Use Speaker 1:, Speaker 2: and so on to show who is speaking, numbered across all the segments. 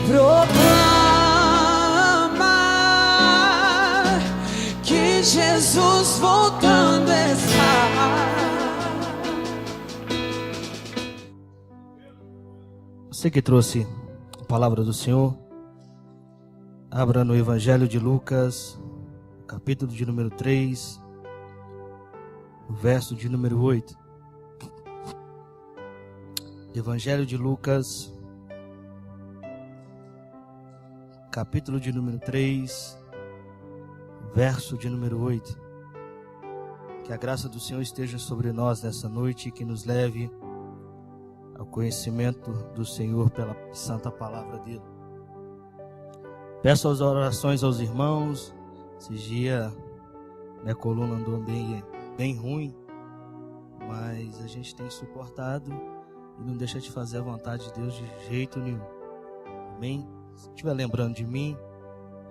Speaker 1: proclama que Jesus voltando está.
Speaker 2: Você que trouxe a palavra do Senhor, abra no Evangelho de Lucas, capítulo de número 3, o verso de número 8. Evangelho de Lucas, capítulo de número 3, verso de número 8. Que a graça do Senhor esteja sobre nós nessa noite e que nos leve ao conhecimento do Senhor pela santa palavra dele. Peço as orações aos irmãos. Esses dias minha coluna andou bem ruim, mas a gente tem suportado e não deixa de fazer a vontade de Deus de jeito nenhum. Amém? Se estiver lembrando de mim,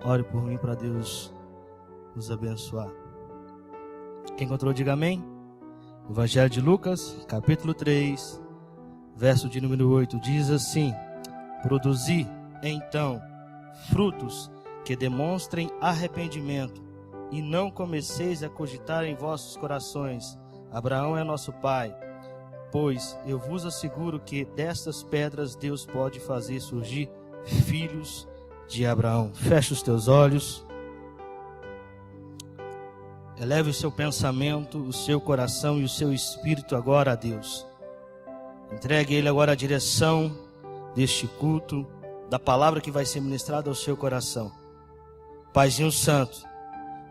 Speaker 2: ore por mim para Deus nos abençoar. Quem encontrou, diga amém. Evangelho de Lucas, capítulo 3, verso de número 8, diz assim: produzi, então, frutos que demonstrem arrependimento, e não comeceis a cogitar em vossos corações: Abraão é nosso pai. Pois eu vos asseguro que destas pedras Deus pode fazer surgir filhos de Abraão. Feche os teus olhos. Eleve o seu pensamento, o seu coração e o seu espírito agora a Deus. Entregue a Ele agora a direção deste culto, da palavra que vai ser ministrada ao seu coração. Paizinho Santo,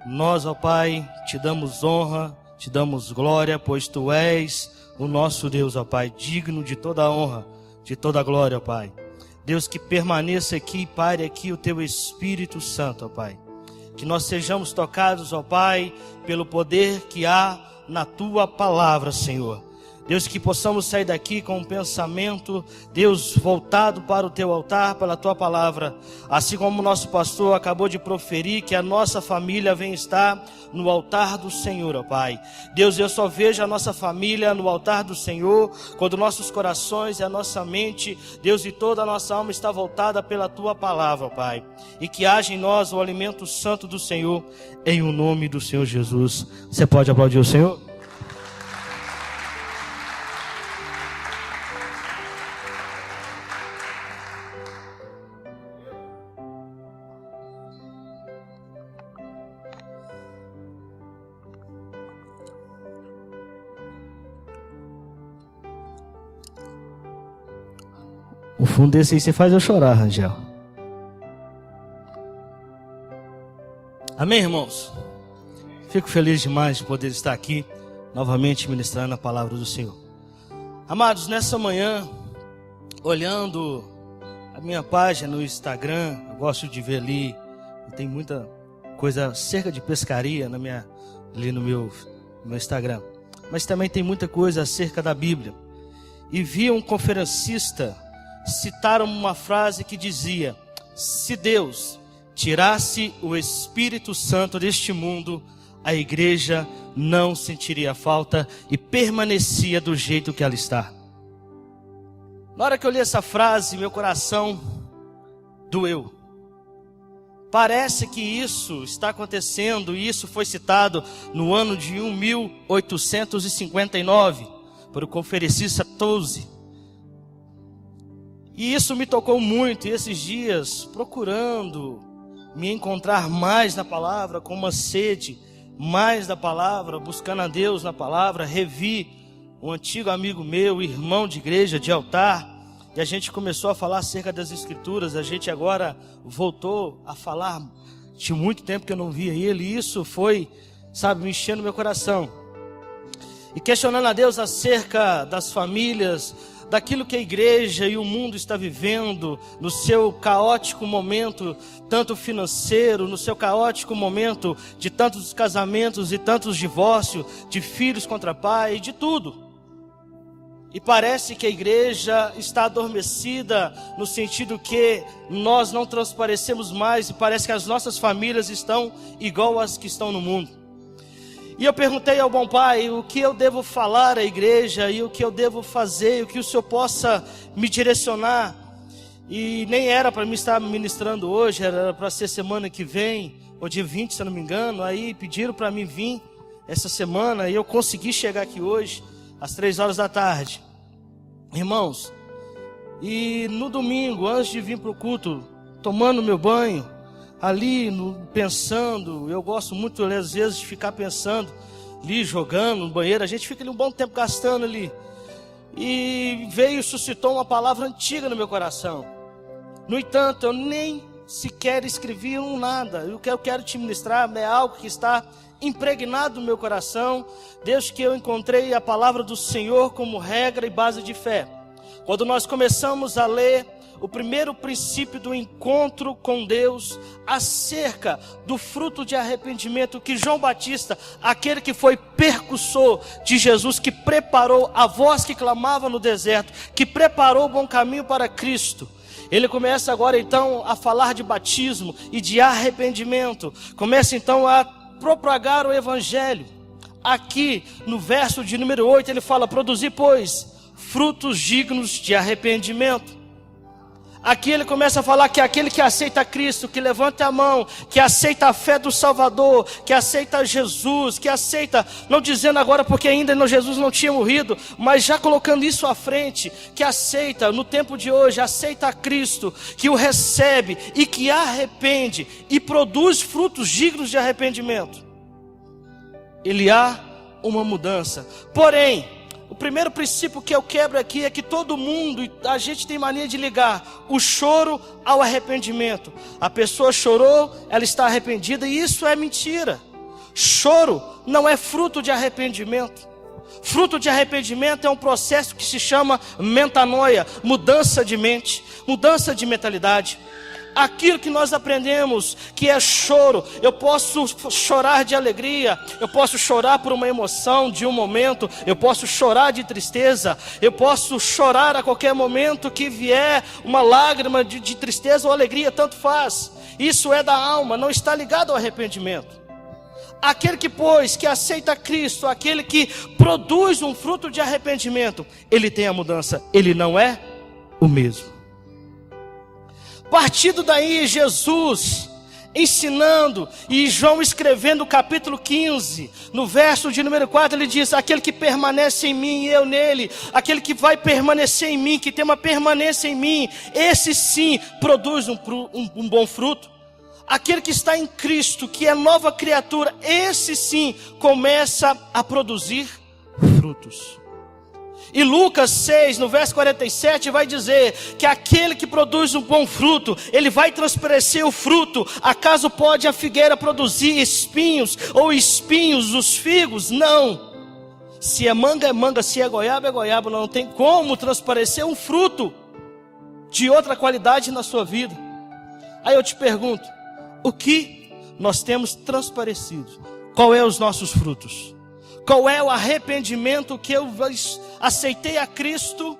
Speaker 2: nós, ó Pai, te damos honra, te damos glória, pois Tu és o nosso Deus, ó Pai, digno de toda a honra, de toda a glória, ó Pai. Deus, que permaneça aqui, pare aqui o Teu Espírito Santo, ó Pai. Que nós sejamos tocados, ó Pai, pelo poder que há na Tua palavra, Senhor. Deus, que possamos sair daqui com um pensamento, Deus, voltado para o Teu altar, pela Tua palavra. Assim como o nosso pastor acabou de proferir, que a nossa família vem estar no altar do Senhor, ó Pai. Deus, eu só vejo a nossa família no altar do Senhor, quando nossos corações e a nossa mente, Deus, e toda a nossa alma está voltada pela Tua palavra, ó Pai. E que haja em nós o alimento santo do Senhor, em o nome do Senhor Jesus. Você pode aplaudir o Senhor? O fundo desse aí você faz eu chorar, Rangel. Amém, irmãos? Fico feliz demais de poder estar aqui, novamente ministrando a palavra do Senhor. Amados, nessa manhã, olhando a minha página no Instagram, eu gosto de ver ali, tem muita coisa acerca de pescaria ali no meu Instagram. Mas também tem muita coisa acerca da Bíblia. E vi um conferencista citar uma frase que dizia: se Deus tirasse o Espírito Santo deste mundo, a igreja não sentiria falta e permanecia do jeito que ela está. Na hora que eu li essa frase, meu coração doeu. Parece que isso está acontecendo, e isso foi citado no ano de 1859 por o conferencista Tozer. E isso me tocou muito, e esses dias, procurando me encontrar mais na palavra, com uma sede mais da palavra, buscando a Deus na palavra, revi um antigo amigo meu, irmão de igreja, de altar, e a gente começou a falar acerca das Escrituras. A gente agora voltou a falar, tinha muito tempo que eu não via ele, e isso foi, me enchendo meu coração. E questionando a Deus acerca das famílias, daquilo que a igreja e o mundo está vivendo no seu caótico momento, tanto financeiro, no seu caótico momento de tantos casamentos e tantos divórcios, de filhos contra pai, de tudo. E parece que a igreja está adormecida, no sentido que nós não transparecemos mais, e parece que as nossas famílias estão igual às que estão no mundo. E eu perguntei ao bom Pai o que eu devo falar à igreja, e o que eu devo fazer, o que o Senhor possa me direcionar. E nem era para mim estar ministrando hoje, era para ser semana que vem, ou dia 20, se eu não me engano. Aí pediram para mim vir essa semana e eu consegui chegar aqui hoje, às 3 horas da tarde. Irmãos, e no domingo, antes de vir para o culto, tomando meu banho, ali pensando, eu gosto muito às vezes de ficar pensando, ali jogando no banheiro, a gente fica ali um bom tempo gastando ali. E suscitou uma palavra antiga no meu coração. No entanto, eu nem sequer escrevi nada. O que eu quero te ministrar é algo que está impregnado no meu coração, desde que eu encontrei a palavra do Senhor como regra e base de fé. Quando nós começamos a ler o primeiro princípio do encontro com Deus, acerca do fruto de arrependimento, que João Batista, aquele que foi percussor de Jesus, que preparou a voz que clamava no deserto, que preparou o bom caminho para Cristo, ele começa agora então a falar de batismo e de arrependimento, começa então a propagar o evangelho. Aqui no verso de número 8 ele fala: produzir, pois, frutos dignos de arrependimento. Aqui ele começa a falar que aquele que aceita Cristo, que levanta a mão, que aceita a fé do Salvador, que aceita Jesus, que aceita, não dizendo agora porque ainda Jesus não tinha morrido, mas já colocando isso à frente, que aceita no tempo de hoje, aceita a Cristo, que o recebe e que arrepende e produz frutos dignos de arrependimento. Ele há uma mudança. Porém, o primeiro princípio que eu quebro aqui é que todo mundo, a gente tem mania de ligar o choro ao arrependimento. A pessoa chorou, ela está arrependida, e isso é mentira. Choro não é fruto de arrependimento. Fruto de arrependimento é um processo que se chama metanoia, mudança de mente, mudança de mentalidade. Aquilo que nós aprendemos que é choro, eu posso chorar de alegria, eu posso chorar por uma emoção de um momento, eu posso chorar de tristeza, eu posso chorar a qualquer momento que vier uma lágrima de tristeza ou alegria, tanto faz. Isso é da alma, não está ligado ao arrependimento. Aquele que, pois, que aceita Cristo, aquele que produz um fruto de arrependimento, ele tem a mudança, ele não é o mesmo. Partindo daí, Jesus ensinando e João escrevendo o capítulo 15, no verso de número 4, ele diz: aquele que permanece em mim e eu nele, aquele que vai permanecer em mim, que tem uma permanência em mim, esse sim produz um bom fruto. Aquele que está em Cristo, que é nova criatura, esse sim começa a produzir frutos. E Lucas 6, no verso 47, vai dizer que aquele que produz um bom fruto, ele vai transparecer o fruto. Acaso pode a figueira produzir espinhos, ou espinhos os figos? Não. Se é manga, se é goiaba, não tem como transparecer um fruto de outra qualidade na sua vida. Aí eu te pergunto, o que nós temos transparecido? Qual é os nossos frutos? Qual é o arrependimento que eu aceitei a Cristo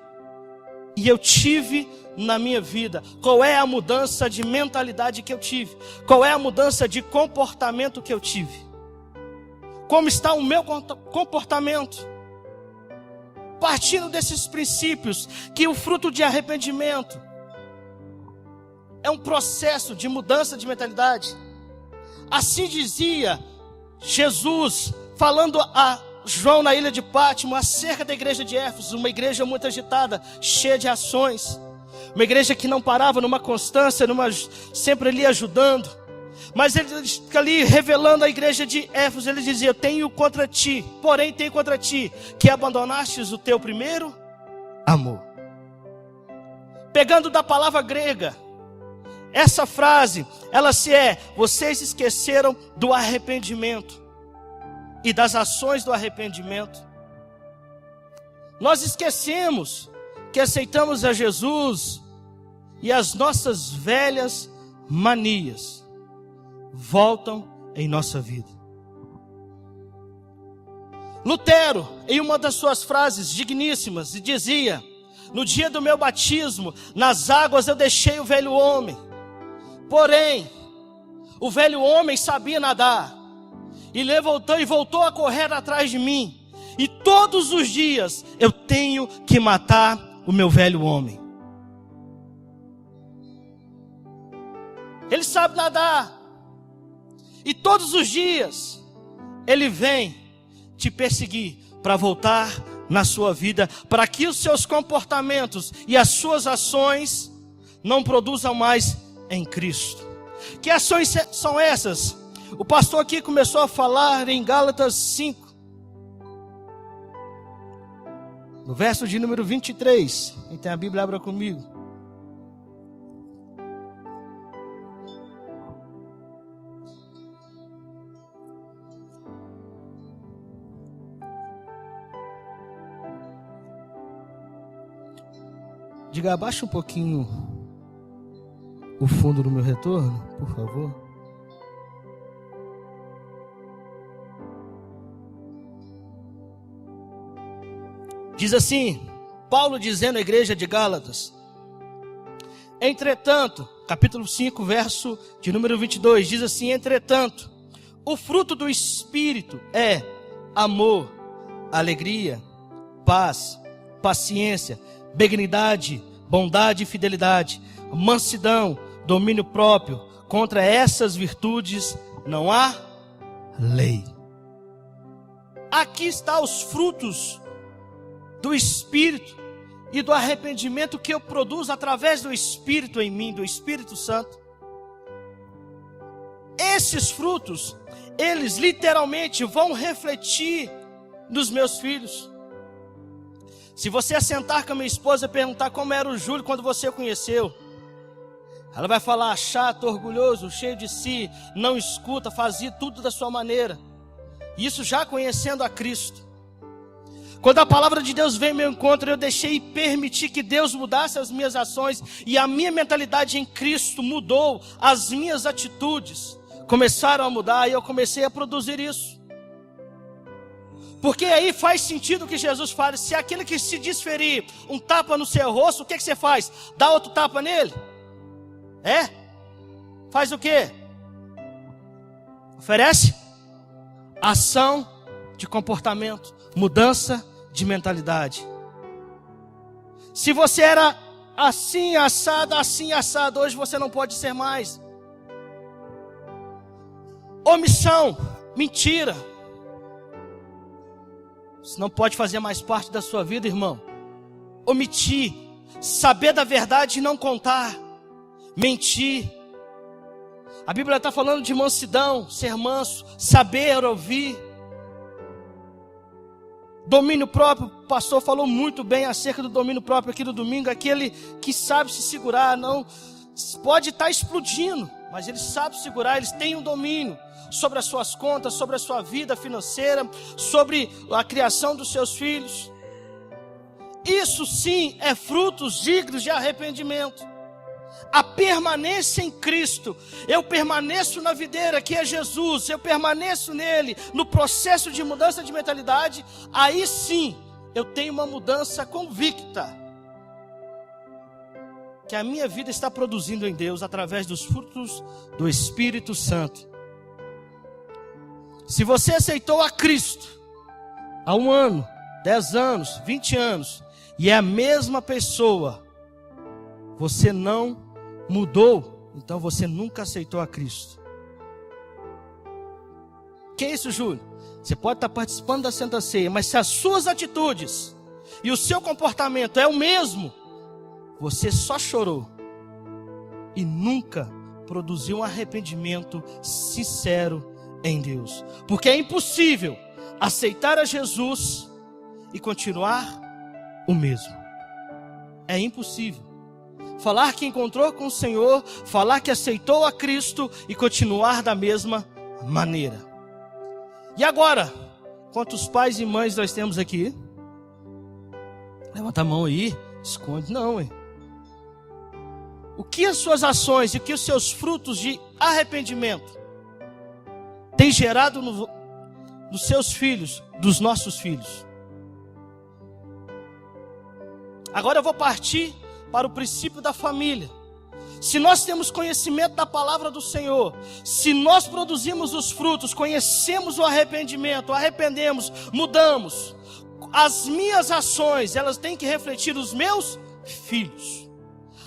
Speaker 2: e eu tive na minha vida? Qual é a mudança de mentalidade que eu tive? Qual é a mudança de comportamento que eu tive? Como está o meu comportamento? Partindo desses princípios, que o fruto de arrependimento é um processo de mudança de mentalidade. Assim dizia Jesus, falando a João na ilha de Pátimo, acerca da igreja de Éfeso, uma igreja muito agitada, cheia de ações, uma igreja que não parava numa constância, sempre ali ajudando. Mas ele ali revelando a igreja de Éfeso, ele dizia: tenho contra ti, porém tenho contra ti, que abandonastes o teu primeiro amor. Pegando da palavra grega, essa frase, vocês esqueceram do arrependimento e das ações do arrependimento. Nós esquecemos que aceitamos a Jesus e as nossas velhas manias voltam em nossa vida. Lutero, em uma das suas frases digníssimas, dizia: no dia do meu batismo, nas águas eu deixei o velho homem, porém o velho homem sabia nadar e voltou a correr atrás de mim. E todos os dias eu tenho que matar o meu velho homem. ele sabe nadar. E todos os dias, ele vem te perseguir para voltar na sua vida, para que os seus comportamentos e as suas ações não produzam mais em Cristo. Que ações são essas? O pastor aqui começou a falar em Gálatas 5, no verso de número 23. Quem tem a Bíblia, abra comigo. Diga, abaixa um pouquinho o fundo do meu retorno, por favor. Diz assim, Paulo dizendo à igreja de Gálatas: entretanto, capítulo 5, verso de número 22, diz assim: entretanto, o fruto do Espírito é amor, alegria, paz, paciência, benignidade, bondade e fidelidade, mansidão, domínio próprio. Contra essas virtudes não há lei. Aqui está os frutos do Espírito e do arrependimento que eu produzo através do Espírito em mim, do Espírito Santo. Esses frutos, eles literalmente vão refletir nos meus filhos. Se você assentar com a minha esposa e perguntar como era o Júlio quando você o conheceu, ela vai falar: chato, orgulhoso, cheio de si, não escuta, fazia tudo da sua maneira. Isso já conhecendo a Cristo. Quando a palavra de Deus veio ao meu encontro, eu deixei e permiti que Deus mudasse as minhas ações, e a minha mentalidade em Cristo mudou, as minhas atitudes começaram a mudar, e eu comecei a produzir isso. Porque aí faz sentido o que Jesus fala: se aquele que se desferir um tapa no seu rosto, o que você faz? Dá outro tapa nele? Faz o quê? Oferece ação de comportamento, mudança de mentalidade. Se você era assim assado, hoje você não pode ser mais. Omissão, mentira, isso não pode fazer mais parte da sua vida, irmão. Omitir, saber da verdade e não contar, mentir. A Bíblia está falando de mansidão, ser manso, saber ouvir. Domínio próprio, o pastor falou muito bem acerca do domínio próprio aqui no domingo. Aquele que sabe se segurar, não pode estar explodindo, mas ele sabe segurar, eles têm um domínio sobre as suas contas, sobre a sua vida financeira, sobre a criação dos seus filhos. Isso sim é frutos dignos de arrependimento. A permanência em Cristo, eu permaneço na videira que é Jesus, eu permaneço nele, no processo de mudança de mentalidade, aí sim eu tenho uma mudança convicta, que a minha vida está produzindo em Deus, através dos frutos do Espírito Santo. Se você aceitou a Cristo há 1 ano, 10 anos, 20 anos, e é a mesma pessoa, você não mudou, então você nunca aceitou a Cristo. Que é isso, Júlio? Você pode estar participando da Santa Ceia, mas se as suas atitudes e o seu comportamento é o mesmo, você só chorou e nunca produziu um arrependimento sincero em Deus. Porque é impossível aceitar a Jesus e continuar o mesmo. É impossível. Falar que encontrou com o Senhor, falar que aceitou a Cristo e continuar da mesma maneira. E agora, quantos pais e mães nós temos aqui? Levanta a mão aí, esconde. Não, hein? O que as suas ações e o que os seus frutos de arrependimento têm gerado nos seus filhos, dos nossos filhos? Agora eu vou partir para o princípio da família. Se nós temos conhecimento da palavra do Senhor, se nós produzimos os frutos, conhecemos o arrependimento, arrependemos, mudamos, as minhas ações, elas têm que refletir os meus filhos.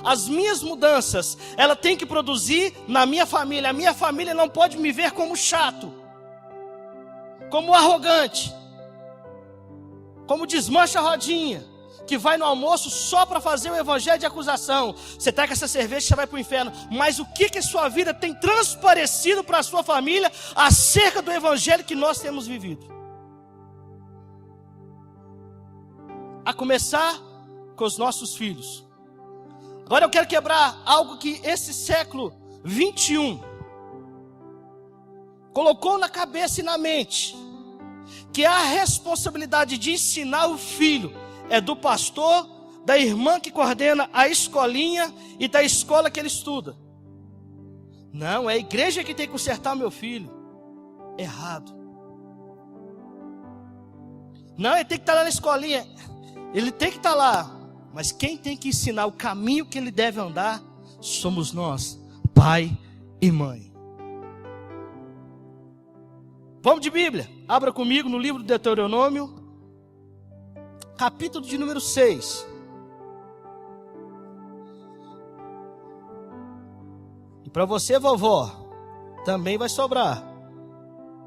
Speaker 2: As minhas mudanças, ela tem que produzir na minha família. A minha família não pode me ver como chato, como arrogante, como desmancha a rodinha, que vai no almoço só para fazer o evangelho de acusação. Você está com essa cerveja, você vai para o inferno. Mas o que a sua vida tem transparecido para a sua família acerca do evangelho que nós temos vivido? A começar com os nossos filhos. Agora eu quero quebrar algo que esse século 21 colocou na cabeça e na mente, que a responsabilidade de ensinar o filho é do pastor, da irmã que coordena a escolinha e da escola que ele estuda. Não, é a igreja que tem que consertar o meu filho. Errado. Não, ele tem que estar lá na escolinha. Ele tem que estar lá. Mas quem tem que ensinar o caminho que ele deve andar somos nós, pai e mãe. Vamos de Bíblia. Abra comigo no livro do Deuteronômio, capítulo de número 6. E para você, vovó, também vai sobrar.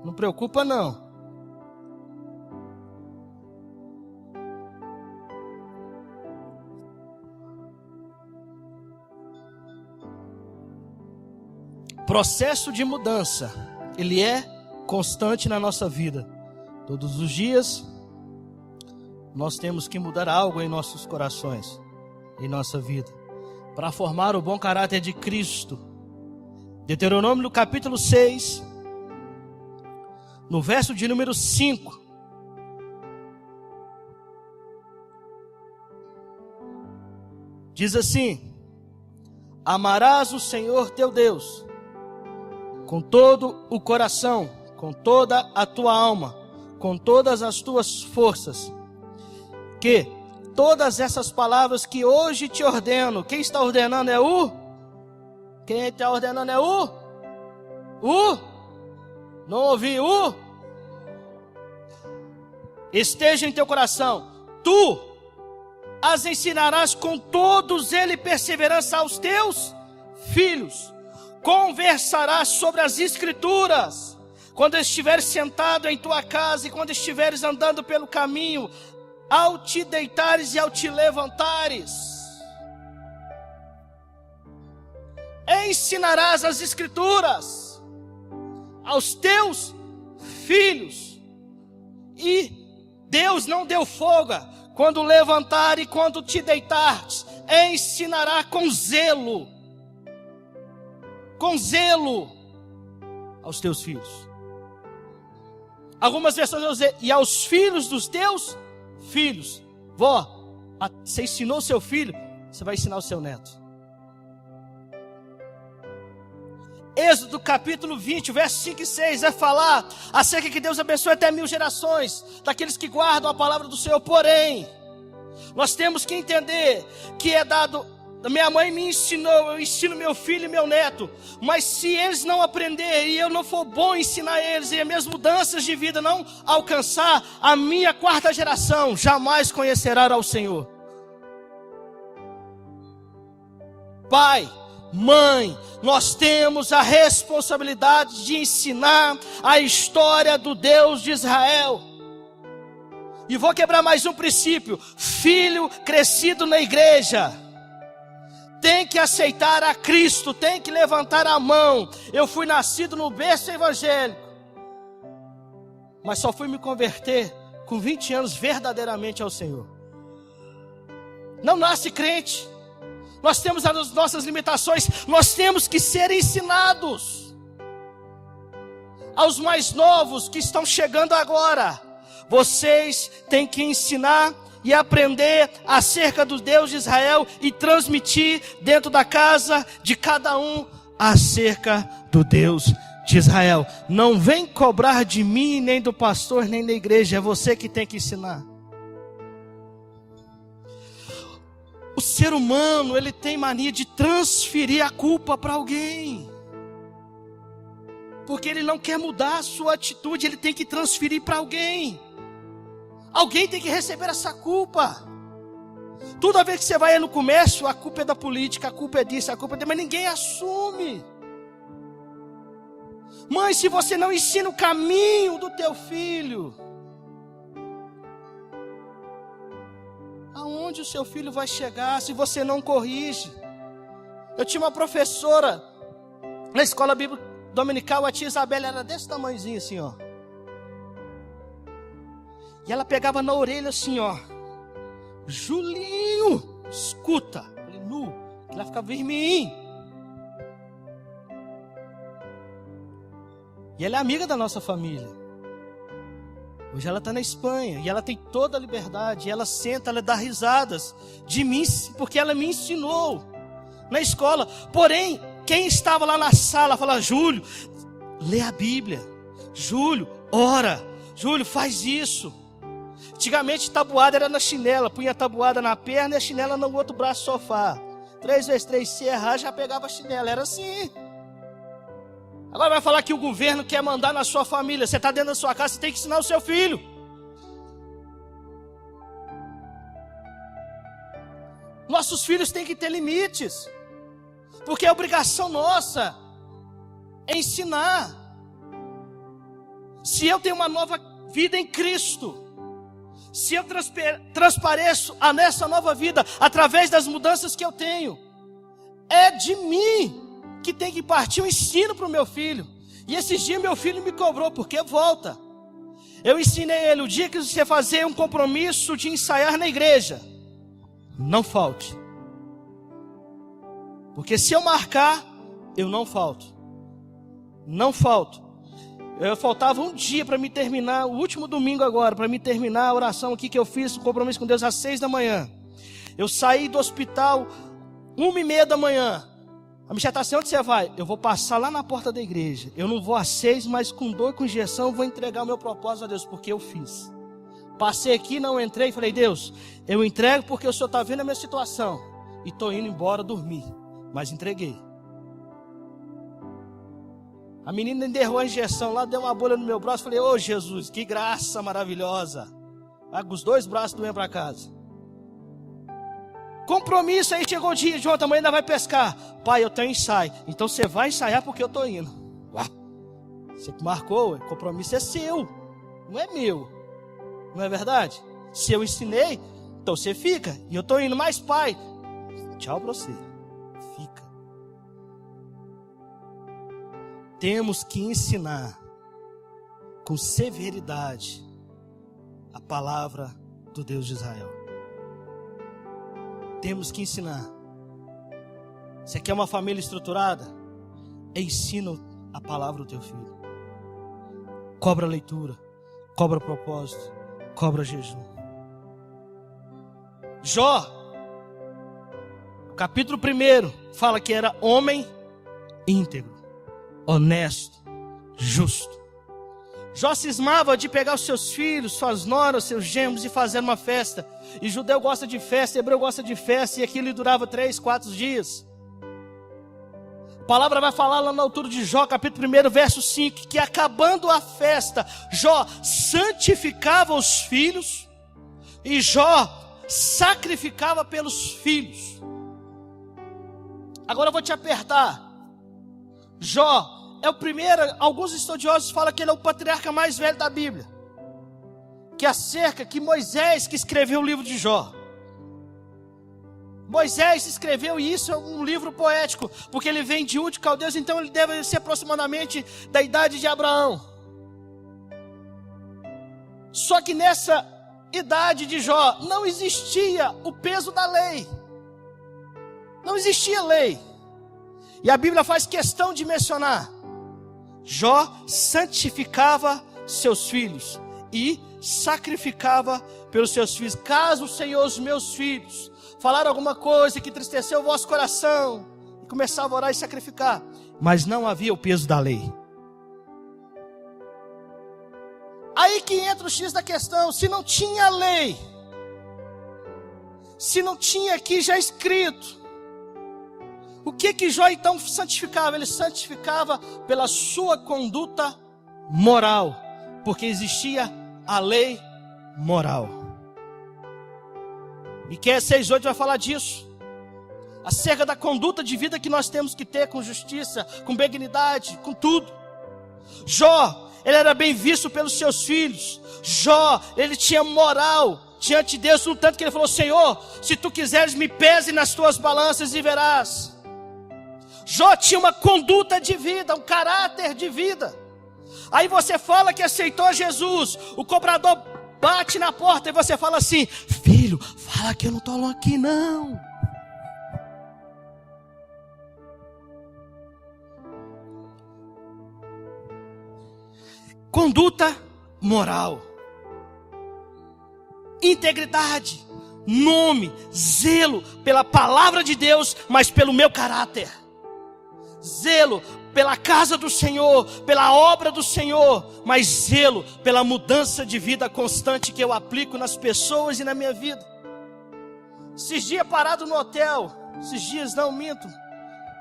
Speaker 2: Não preocupa não. Processo de mudança, ele é constante na nossa vida. Todos os dias nós temos que mudar algo em nossos corações, em nossa vida, para formar o bom caráter de Cristo. Deuteronômio no capítulo 6, no verso de número 5. Diz assim: amarás o Senhor teu Deus com todo o coração, com toda a tua alma, com todas as tuas forças. Que todas essas palavras que hoje te ordeno, quem está ordenando é o? Quem está ordenando é o? Não ouvi o? Esteja em teu coração. Tu as ensinarás com todos eles perseverança aos teus filhos. Conversarás sobre as escrituras quando estiveres sentado em tua casa e quando estiveres andando pelo caminho, ao te deitares e ao te levantares. Ensinarás as escrituras aos teus filhos. E Deus não deu folga. Quando levantar e quando te deitares, ensinará com zelo aos teus filhos. Algumas versões vão dizer, e aos filhos dos teus filhos. Vó, você ensinou o seu filho, você vai ensinar o seu neto. Êxodo capítulo 20, versos 5 e 6, vai falar acerca que Deus abençoe até 1000 gerações, daqueles que guardam a palavra do Senhor. Porém, nós temos que entender que é dado. Minha mãe me ensinou, eu ensino meu filho e meu neto. Mas se eles não aprenderem e eu não for bom ensinar eles, e as minhas mudanças de vida não alcançar, a minha 4ª geração jamais conhecerá ao Senhor. Pai, mãe, nós temos a responsabilidade de ensinar a história do Deus de Israel. E vou quebrar mais um princípio. Filho crescido na igreja tem que aceitar a Cristo, tem que levantar a mão. Eu fui nascido no berço evangélico, mas só fui me converter com 20 anos verdadeiramente ao Senhor. Não nasce crente. Nós temos as nossas limitações. Nós temos que ser ensinados. Aos mais novos que estão chegando agora, vocês têm que ensinar e aprender acerca do Deus de Israel e transmitir dentro da casa de cada um acerca do Deus de Israel. Não vem cobrar de mim, nem do pastor, nem da igreja. É você que tem que ensinar. O ser humano, ele tem mania de transferir a culpa para alguém. Porque ele não quer mudar a sua atitude, ele tem que transferir para alguém. Alguém tem que receber essa culpa. Toda vez que você vai no comércio, a culpa é da política, a culpa é disso, a culpa é disso, mas ninguém assume. Mãe, se você não ensina o caminho do teu filho, aonde o seu filho vai chegar se você não corrige? Eu tinha uma professora na escola bíblica dominical, a tia Isabela era desse tamanhozinho assim, ó. E ela pegava na orelha assim, ó. Julinho, escuta. Eu falei, nu, que ela ficava vermelhinho. E ela é amiga da nossa família. Hoje ela está na Espanha e ela tem toda a liberdade. Ela senta, ela dá risadas de mim, porque ela me ensinou na escola. Porém, quem estava lá na sala fala, Júlio, lê a Bíblia. Júlio, ora. Júlio, faz isso. Antigamente tabuada era na chinela. Punha a tabuada na perna e a chinela no outro braço do sofá. 3 vezes 3, se errar, já pegava a chinela. Era assim. Agora vai falar que o governo quer mandar na sua família. Você está dentro da sua casa, você tem que ensinar o seu filho. Nossos filhos têm que ter limites. Porque a obrigação nossa é ensinar. Se eu tenho uma nova vida em Cristo, se eu transpareço nessa nova vida através das mudanças que eu tenho, é de mim que tem que partir o ensino para o meu filho. E esses dias meu filho me cobrou, porque volta. Eu ensinei ele, o dia que você fazer um compromisso de ensaiar na igreja, não falte. Porque se eu marcar, eu não falto. Não falto. Eu faltava um dia para me terminar, o último domingo agora, para me terminar a oração aqui que eu fiz, o compromisso com Deus às 6 da manhã. Eu saí do hospital 1h30 da manhã. A Michelle está assim, onde você vai? Eu vou passar lá na porta da igreja. Eu não vou às 6, mas com dor e com injeção, eu vou entregar o meu propósito a Deus, porque eu fiz. Passei aqui, não entrei, falei, Deus, eu entrego porque o Senhor está vendo a minha situação. E estou indo embora dormir, mas entreguei. A menina enterrou a injeção lá, deu uma bolha no meu braço, falei, ô Jesus, que graça maravilhosa. Os 2 braços doendo para casa. Compromisso, aí chegou o dia, João, amanhã ainda vai pescar. Pai, eu tenho ensaio. Então você vai ensaiar porque eu estou indo. Uau. Você que marcou, o compromisso é seu, não é meu. Não é verdade? Se eu ensinei, então você fica. E eu estou indo, mas pai, tchau para você. Fica. Temos que ensinar com severidade a palavra do Deus de Israel. Temos que ensinar. Você quer uma família estruturada? Ensina a palavra do teu filho. Cobra leitura, cobra propósito, cobra jejum. Jó, capítulo 1, fala que era homem íntegro, honesto, justo. Jó cismava de pegar os seus filhos, suas noras, seus genros e fazer uma festa. E judeu gosta de festa, hebreu gosta de festa, e aquilo durava 3, 4 dias. A palavra vai falar lá na altura de Jó, capítulo 1, verso 5, que acabando a festa, Jó santificava os filhos, e Jó sacrificava pelos filhos. Agora eu vou te apertar. Jó é o primeiro, alguns estudiosos falam que ele é o patriarca mais velho da Bíblia. Que acerca que Moisés que escreveu o livro de Jó. Moisés escreveu, e isso é um livro poético, porque ele vem de Ur de Caldeus, então ele deve ser aproximadamente da idade de Abraão. Só que nessa idade de Jó não existia o peso da lei. Não existia lei. E a Bíblia faz questão de mencionar: Jó santificava seus filhos e sacrificava pelos seus filhos. Caso o Senhor, os meus filhos, falar alguma coisa que entristeceu o vosso coração, e começava a orar e sacrificar, mas não havia o peso da lei. Aí que entra o X da questão. Se não tinha lei, se não tinha aqui já escrito, o que Jó então santificava? Ele santificava pela sua conduta moral, porque existia a lei moral. Miqueias 6:8 vai falar disso. Acerca da conduta de vida que nós temos que ter com justiça, com benignidade, com tudo. Jó, ele era bem visto pelos seus filhos. Jó, ele tinha moral diante de Deus, no tanto que ele falou: Senhor, se tu quiseres, me pese nas tuas balanças e verás. Jó tinha uma conduta de vida, um caráter de vida. Aí você fala que aceitou Jesus, o cobrador bate na porta e você fala assim: filho, fala que eu não estou aqui não. Conduta moral, integridade, nome, zelo pela palavra de Deus, mas pelo meu caráter. Zelo pela casa do Senhor, pela obra do Senhor, mas zelo pela mudança de vida constante que eu aplico nas pessoas e na minha vida. Esses dias parado no hotel,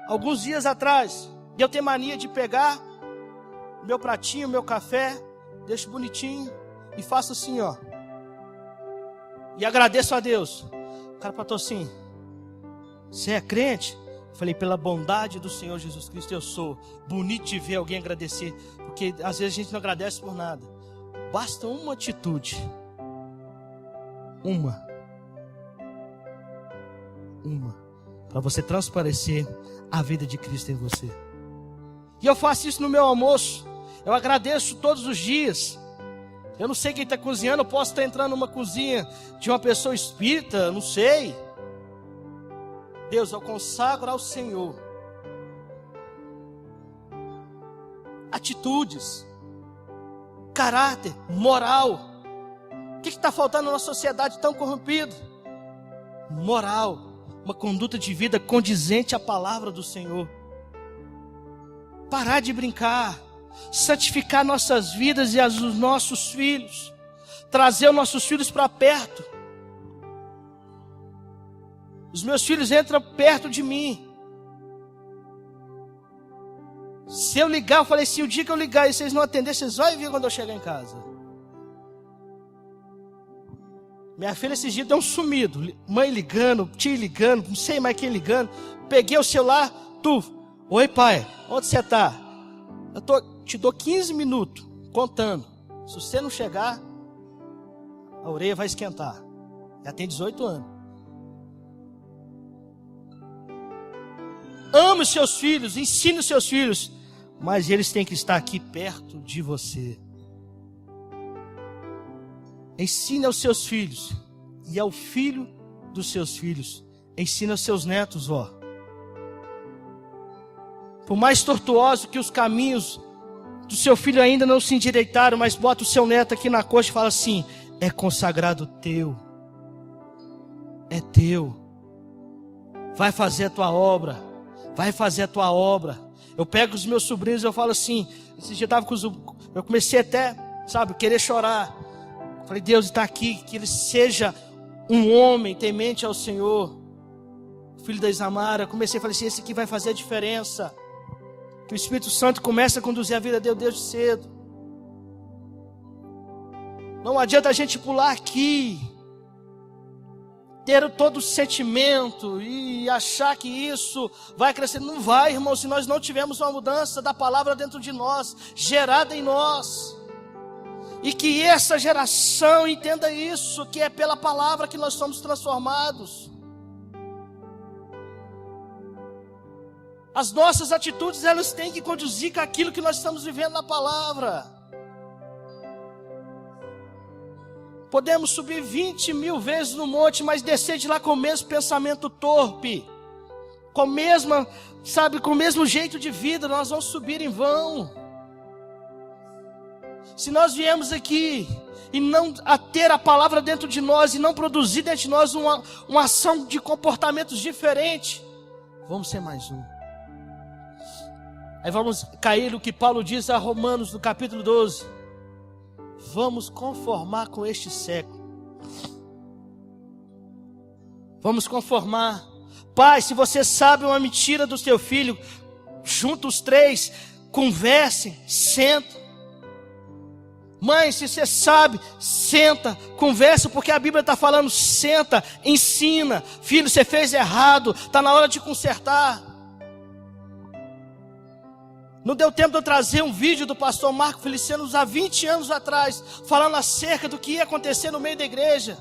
Speaker 2: alguns dias atrás, eu tenho mania de pegar meu pratinho, meu café, deixo bonitinho e faço assim, ó. E agradeço a Deus. O cara falou assim: você é crente? Eu falei: pela bondade do Senhor Jesus Cristo eu sou. Bonito de ver alguém agradecer, porque às vezes a gente não agradece por nada. Basta uma atitude. Uma. Para você transparecer a vida de Cristo em você. E eu faço isso no meu almoço. Eu agradeço todos os dias. Eu não sei quem está cozinhando. Eu posso estar entrando numa cozinha de uma pessoa espírita, não sei. Deus, eu consagro ao Senhor atitudes, caráter, moral. O que está faltando na sociedade tão corrompida? Moral, uma conduta de vida condizente à palavra do Senhor. Parar de brincar, santificar nossas vidas e as dos nossos filhos, trazer os nossos filhos para perto. Os meus filhos entram perto de mim. Se eu ligar, eu falei: se o dia que eu ligar e vocês não atenderem, vocês vão ver quando eu chegar em casa. Minha filha esses dias deu um sumido. Mãe ligando, tia ligando, não sei mais quem ligando. Peguei o celular, oi pai, onde você está? Te dou 15 minutos contando. Se você não chegar, a orelha vai esquentar. Já tem 18 anos. Ame os seus filhos, ensine os seus filhos, mas eles têm que estar aqui perto de você. Ensine aos seus filhos e ao filho dos seus filhos. Ensine aos seus netos, ó. Por mais tortuoso que os caminhos do seu filho ainda não se endireitaram, mas bota o seu neto aqui na coxa e fala assim: é consagrado teu, é teu, vai fazer a tua obra, vai fazer a tua obra. Eu pego os meus sobrinhos e eu falo assim, esse dia eu comecei até, querer chorar. Falei: Deus está aqui, que ele seja um homem temente ao Senhor. Filho da Isamara, falei assim: esse aqui vai fazer a diferença. Que o Espírito Santo comece a conduzir a vida dele desde cedo. Não adianta a gente pular aqui, ter todo o sentimento e achar que isso vai crescer. Não vai, irmão, se nós não tivermos uma mudança da palavra dentro de nós, gerada em nós. E que essa geração entenda isso, que é pela palavra que nós somos transformados. As nossas atitudes, elas têm que conduzir com aquilo que nós estamos vivendo na palavra. Podemos subir 20 mil vezes no monte, mas descer de lá com o mesmo pensamento torpe, com o mesmo jeito de vida, nós vamos subir em vão. Se nós viemos aqui e não ter a palavra dentro de nós, e não produzir dentro de nós uma ação de comportamentos diferentes, vamos ser mais um. Aí vamos cair no que Paulo diz a Romanos, no capítulo 12. Vamos conformar com este século. Vamos conformar. Pai, se você sabe uma mentira do seu filho, junta os três, conversem, sentem. Mãe, se você sabe, senta, conversa, porque a Bíblia está falando, senta, ensina. Filho, você fez errado, está na hora de consertar. Não deu tempo de eu trazer um vídeo do pastor Marco Feliciano há 20 anos atrás, falando acerca do que ia acontecer no meio da igreja.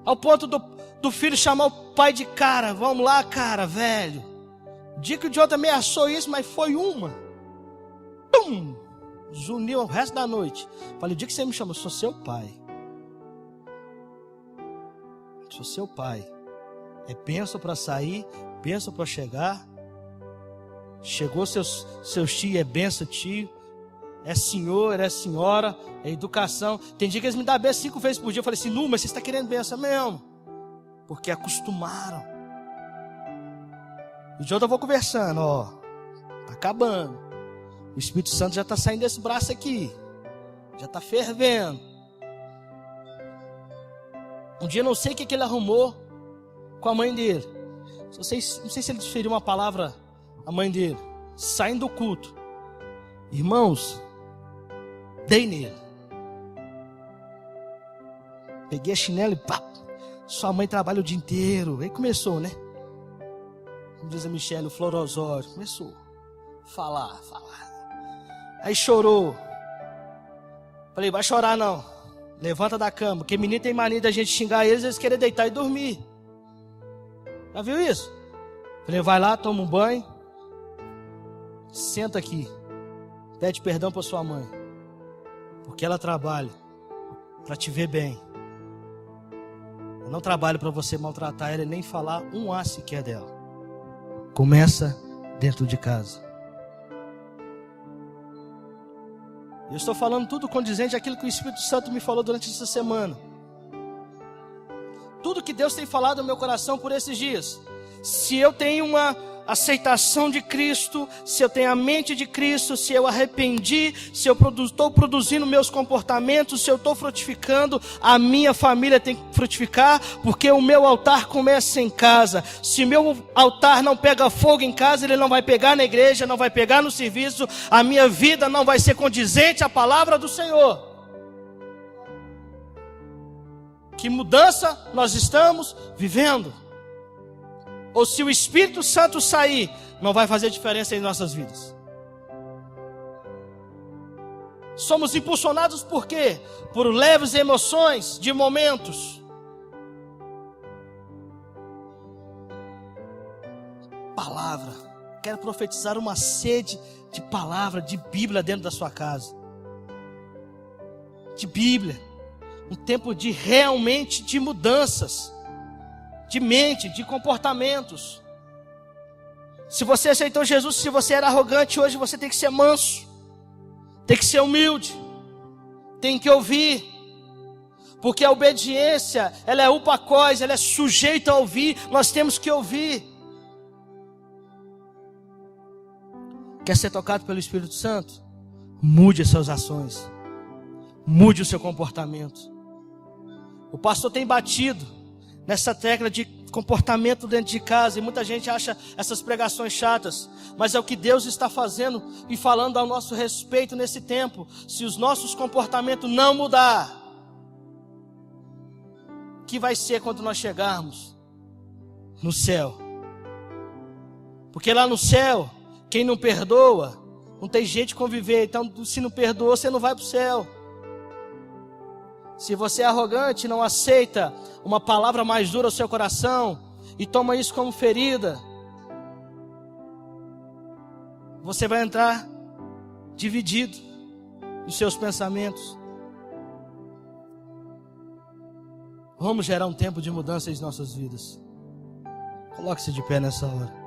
Speaker 2: Ao ponto do filho chamar o pai de cara. Vamos lá, cara, velho. O dia que o Jonathan ameaçou isso, mas foi uma. Pum! Zuniu o resto da noite. Falei, o dia que você me chama, eu sou seu pai. Sou seu pai. É bênção para sair, bênção para chegar. Chegou seus tios, é bênção, tio. É senhor, é senhora, é educação. Tem dia que eles me dão benção 5 vezes por dia. Eu falei assim, Nu, mas você está querendo benção mesmo? Porque acostumaram. E de ontem eu vou conversando, ó. Tá acabando. O Espírito Santo já está saindo desse braço aqui. Já está fervendo. Um dia eu não sei o que ele arrumou com a mãe dele. Não sei se ele desferiu uma palavra à mãe dele. Saindo do culto. Irmãos, dei nele. Peguei a chinela e pá. Sua mãe trabalha o dia inteiro. Aí começou, né? Como diz a Michelle, o Florosório. Começou a falar. Aí chorou. Falei, vai chorar não. Levanta da cama. Porque menino tem mania da gente xingar eles querem deitar e dormir. Já viu isso? Falei, vai lá, toma um banho. Senta aqui. Pede perdão para sua mãe. Porque ela trabalha para te ver bem. Eu não trabalho para você maltratar ela e nem falar um A sequer dela. Começa dentro de casa. Eu estou falando tudo condizente àquilo que o Espírito Santo me falou durante essa semana. Tudo que Deus tem falado no meu coração por esses dias. Se eu tenho uma aceitação de Cristo, se eu tenho a mente de Cristo, se eu arrependi, se eu estou produzindo meus comportamentos, se eu estou frutificando, a minha família tem que frutificar, porque o meu altar começa em casa. Se meu altar não pega fogo em casa, ele não vai pegar na igreja, não vai pegar no serviço, a minha vida não vai ser condizente à palavra do Senhor. Que mudança nós estamos vivendo? Ou se o Espírito Santo sair, não vai fazer diferença em nossas vidas. Somos impulsionados por quê? Por leves emoções de momentos. Palavra. Quero profetizar uma sede de palavra, de Bíblia dentro da sua casa. De Bíblia. Um tempo de realmente de mudanças. De mente, de comportamentos. Se você aceitou Jesus, se você era arrogante, hoje você tem que ser manso. Tem que ser humilde. Tem que ouvir. Porque a obediência, ela é upacós, ela é sujeita a ouvir. Nós temos que ouvir. Quer ser tocado pelo Espírito Santo? Mude as suas ações. Mude o seu comportamento. O pastor tem batido nessa tecla de comportamento dentro de casa, e muita gente acha essas pregações chatas, mas é o que Deus está fazendo e falando ao nosso respeito nesse tempo. Se os nossos comportamentos não mudar, o que vai ser quando nós chegarmos no céu? Porque lá no céu, quem não perdoa, não tem jeito de conviver. Então, se não perdoa, você não vai para o céu. Se você é arrogante, não aceita uma palavra mais dura ao seu coração e toma isso como ferida, você vai entrar dividido nos seus pensamentos. Vamos gerar um tempo de mudança em nossas vidas. Coloque-se de pé nessa hora.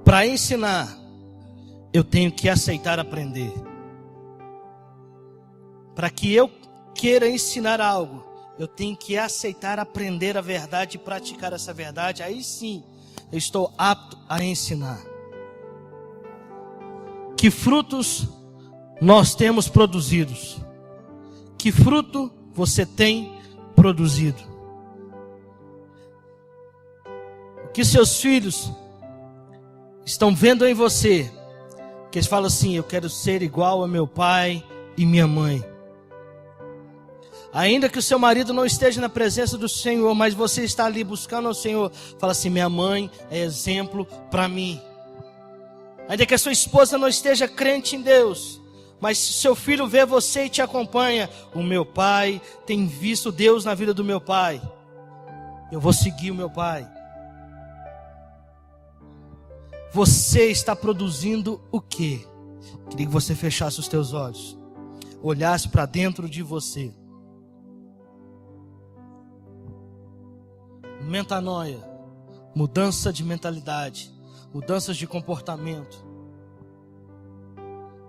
Speaker 2: Para ensinar, eu tenho que aceitar aprender. Para que eu queira ensinar algo, eu tenho que aceitar aprender a verdade e praticar essa verdade. Aí sim, eu estou apto a ensinar. Que frutos nós temos produzidos? Que fruto você tem produzido? O que seus filhos estão vendo em você, que eles falam assim: eu quero ser igual a meu pai e minha mãe. Ainda que o seu marido não esteja na presença do Senhor, mas você está ali buscando ao Senhor, fala assim: minha mãe é exemplo para mim. Ainda que a sua esposa não esteja crente em Deus, mas se seu filho vê você e te acompanha, o meu pai tem visto Deus na vida do meu pai, eu vou seguir o meu pai. Você está produzindo o quê? Queria que você fechasse os teus olhos, olhasse para dentro de você. Metanoia, mudança de mentalidade, mudanças de comportamento.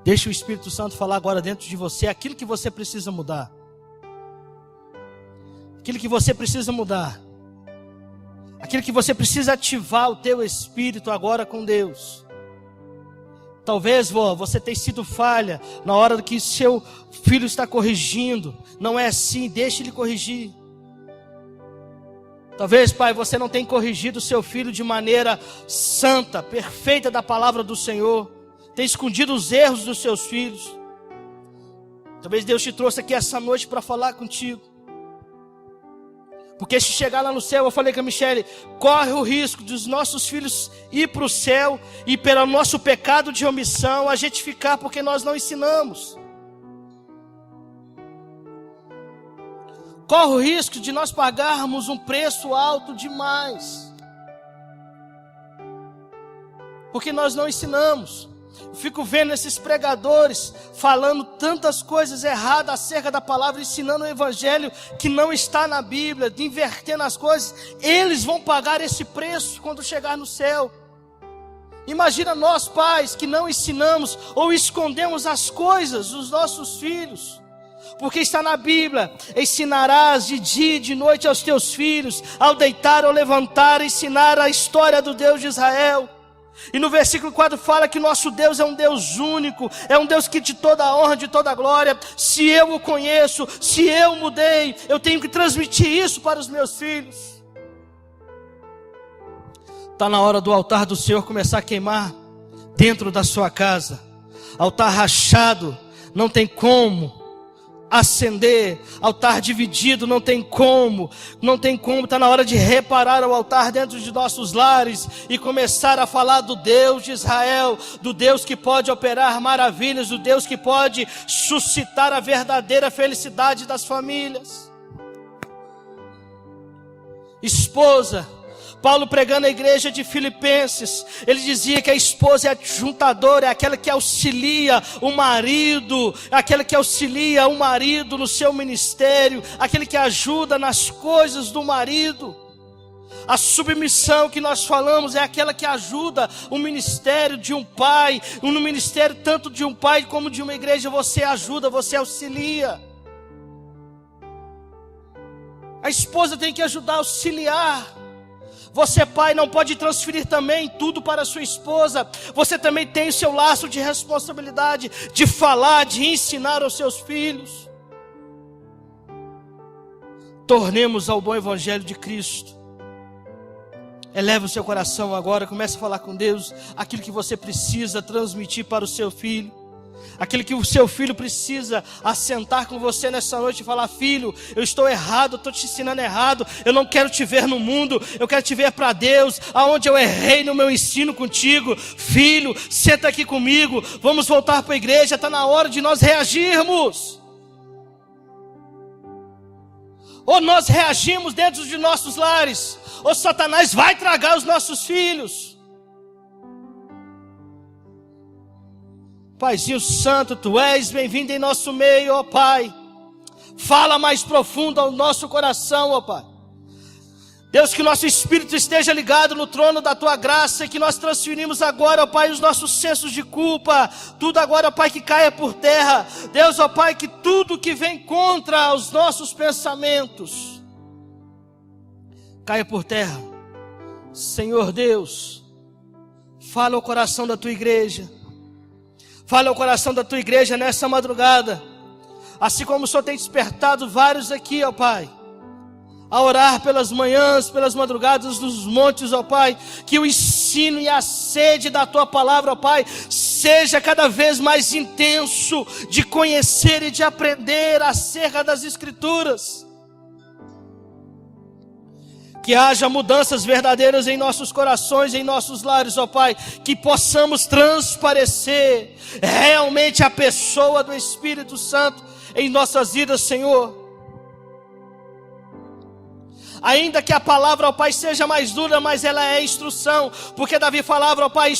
Speaker 2: Deixa o Espírito Santo falar agora dentro de você aquilo que você precisa mudar. Aquilo que você precisa mudar. Aquilo que você precisa ativar o teu espírito agora com Deus. Talvez, você tenha sido falha na hora que seu filho está corrigindo. Não é assim, deixe ele corrigir. Talvez, pai, você não tenha corrigido o seu filho de maneira santa, perfeita da palavra do Senhor. Tem escondido os erros dos seus filhos. Talvez Deus te trouxe aqui essa noite para falar contigo. Porque se chegar lá no céu, eu falei com a Michele, corre o risco dos nossos filhos ir para o céu e pelo nosso pecado de omissão a gente ficar porque nós não ensinamos. Corre o risco de nós pagarmos um preço alto demais, porque nós não ensinamos. Eu fico vendo esses pregadores falando tantas coisas erradas acerca da palavra, ensinando o evangelho que não está na Bíblia, invertendo as coisas. Eles vão pagar esse preço quando chegar no céu. Imagina nós pais que não ensinamos ou escondemos as coisas dos nossos filhos. Porque está na Bíblia: ensinarás de dia e de noite aos teus filhos, ao deitar ou levantar, ensinar a história do Deus de Israel. E no versículo 4 fala que nosso Deus é um Deus único, é um Deus que de toda a honra, de toda a glória. Se eu o conheço, se eu mudei, eu tenho que transmitir isso para os meus filhos. Está na hora do altar do Senhor começar a queimar dentro da sua casa. Altar rachado, não tem como acender. Altar dividido, não tem como. Está na hora de reparar o altar dentro de nossos lares e começar a falar do Deus de Israel, do Deus que pode operar maravilhas, do Deus que pode suscitar a verdadeira felicidade das famílias. Esposa, Paulo pregando a igreja de Filipenses, ele dizia que a esposa é a juntadora, é aquela que auxilia o marido, é aquela que auxilia o marido no seu ministério, aquele que ajuda nas coisas do marido. A submissão que nós falamos é aquela que ajuda o ministério de um pai, no ministério tanto de um pai como de uma igreja. Você ajuda, você auxilia. A esposa tem que ajudar a auxiliar. Você, pai, não pode transferir também tudo para a sua esposa. Você também tem o seu laço de responsabilidade de falar, de ensinar aos seus filhos. Tornemos ao bom evangelho de Cristo. Eleva o seu coração agora, comece a falar com Deus aquilo que você precisa transmitir para o seu filho. Aquilo que o seu filho precisa assentar com você nessa noite e falar: filho, eu estou errado, eu estou te ensinando errado, eu não quero te ver no mundo, eu quero te ver para Deus, aonde eu errei no meu ensino contigo. Filho, senta aqui comigo, vamos voltar para a igreja, está na hora de nós reagirmos. Ou nós reagimos dentro de nossos lares, ou Satanás vai tragar os nossos filhos. Paizinho Santo, Tu és bem-vindo em nosso meio, ó Pai. Fala mais profundo ao nosso coração, ó Pai. Deus, que nosso espírito esteja ligado no trono da Tua graça e que nós transferimos agora, ó Pai, os nossos sensos de culpa. Tudo agora, ó Pai, que caia por terra. Deus, ó Pai, que tudo que vem contra os nossos pensamentos caia por terra. Senhor Deus, fala ao coração da Tua igreja. Fala ao coração da Tua igreja nessa madrugada. Assim como o Senhor tem despertado vários aqui, ó Pai, a orar pelas manhãs, pelas madrugadas nos montes, ó Pai, que o ensino e a sede da Tua palavra, ó Pai, seja cada vez mais intenso de conhecer e de aprender acerca das Escrituras. Que haja mudanças verdadeiras em nossos corações, em nossos lares, ó Pai, que possamos transparecer realmente a pessoa do Espírito Santo em nossas vidas, Senhor. Ainda que a palavra, ó Pai, seja mais dura, mas ela é instrução, porque Davi falava, ó Pai,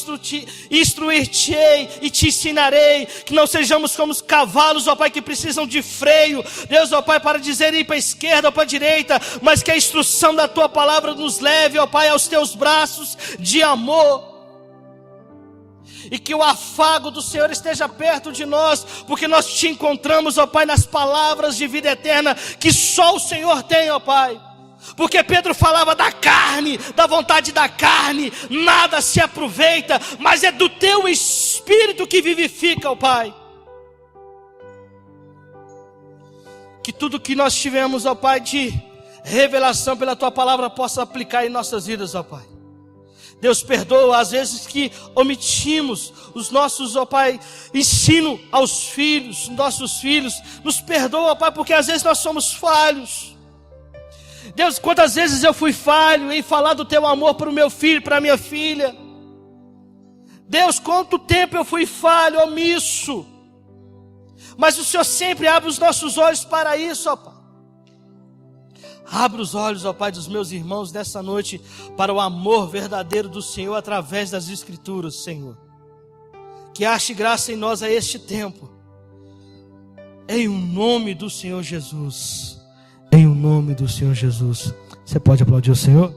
Speaker 2: instruir-te-ei e te ensinarei, que não sejamos como os cavalos, ó Pai, que precisam de freio, Deus, ó Pai, para dizer ir para a esquerda ou para a direita, mas que a instrução da Tua palavra nos leve, ó Pai, aos Teus braços de amor, e que o afago do Senhor esteja perto de nós, porque nós te encontramos, ó Pai, nas palavras de vida eterna, que só o Senhor tem, ó Pai. Porque Pedro falava da carne, da vontade da carne, nada se aproveita, mas é do Teu Espírito que vivifica, ó Pai. Que tudo que nós tivemos, ó Pai, de revelação pela Tua palavra possa aplicar em nossas vidas, ó Pai. Deus, perdoa às vezes que omitimos os nossos, ó Pai, ensino aos filhos, nossos filhos. Nos perdoa, ó Pai, porque às vezes nós somos falhos. Deus, quantas vezes eu fui falho em falar do Teu amor para o meu filho, para a minha filha. Deus, quanto tempo eu fui falho, omisso. Mas o Senhor sempre abre os nossos olhos para isso, ó Pai. Abre os olhos, ó Pai, dos meus irmãos nessa noite para o amor verdadeiro do Senhor através das Escrituras, Senhor. Que ache graça em nós a este tempo. Em o nome do Senhor Jesus. Em o nome do Senhor Jesus. Você pode aplaudir o Senhor?